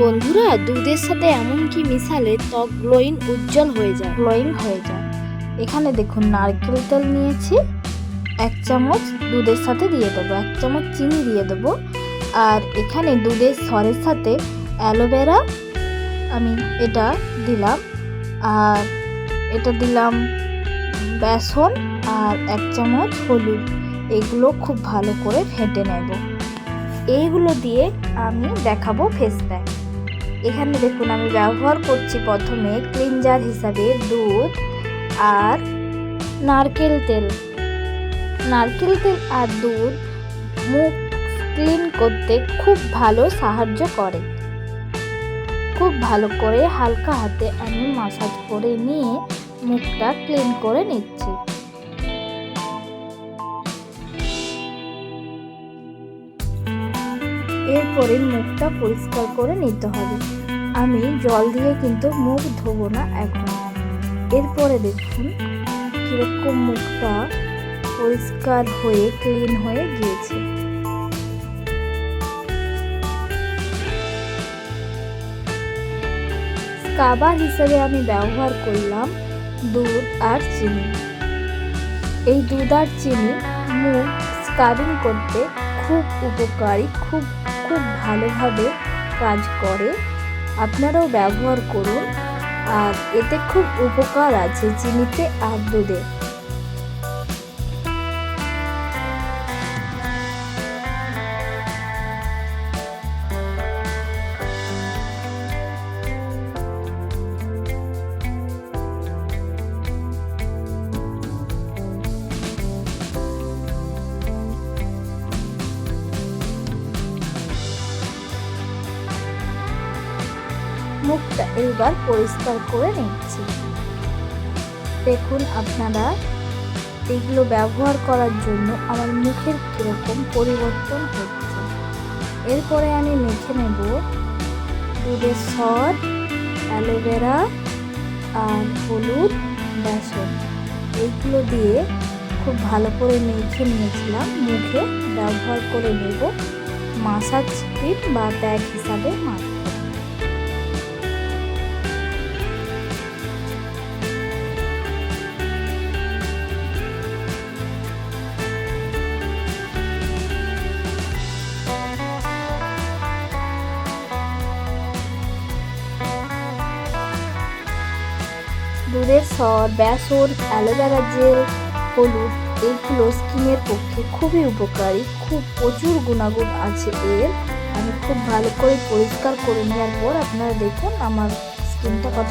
বন্ধুরা, দুধের সাথে এমন কি মিশালে ত্বক গ্লোয়িং হয়ে যায়। এখানে দেখুন, নারকেল তেল নিয়েছি 1 চামচ, দুধের সাথে দিয়ে দেবো 1 চামচ, চিনি দিয়ে দেবো। আর এখানে দুধের সরের সাথে অ্যালোভেরা আমি এটা দিলাম, আর এটা দিলাম বেসন আর 1 চামচ হলুদ। এগুলো খুব ভালো করে ফেটে নেব। এইগুলো দিয়ে আমি দেখাবো ফেস প্যাক। এখানে দেখুন, আমি ব্যবহার করছি প্রথমে ক্লিনজার হিসাবে দুধ আর নারকেল তেল আর দুধ মুখ ক্লিন করতে খুব ভালো সাহায্য করে। খুব ভালো করে হালকা হাতে আমি মাসাজ করে নিয়ে মুখটা ক্লিন করে নিচ্ছি। এরপরে মুখটা পরিষ্কার করে নিতে হবে। আমি জল দিয়ে কিন্তু মুখ ধোবো না এখন। এরপরে দেখুন কিরকম মুখটা পরিষ্কার হয়ে ক্লিন হয়ে গিয়েছে। স্ক্রাবার হিসেবে আমি ব্যবহার করলাম দুধ আর চিনি। এই দুধ আর চিনি মুখ স্ক্রাবিং করতে খুব উপকারী, খুব ভালোভাবে কাজ করে। আপনারাও ব্যবহার করুন। আর এতে খুব উপকার আছে চিনিতে আর দুধে। মুখটা এইবার পরিষ্কার করে নিচ্ছি। দেখুন আপনারা, এগুলো ব্যবহার করার জন্য আমার মুখের কীরকম পরিবর্তন হচ্ছে। এরপরে আমি মেখে নেব দুধের সর, অ্যালোভেরা আর হলুদ, বেসন। এইগুলো দিয়ে খুব ভালো করে মেখে নিয়েছিলাম। মুখে ব্যবহার করে নেব মাসাজ ক্রিম বা প্যাক হিসাবে মাখব। দুধের সর, বেসন, অ্যালোভেরা জেল, হলুদ, এইগুলো স্কিনের পক্ষে খুবই উপকারী। প্রচুর গুণাগুণ আছে এর। আমি খুব ভালো করে পরিষ্কার করে নেওয়ার পর আপনারা দেখুন আমার স্কিনটা কত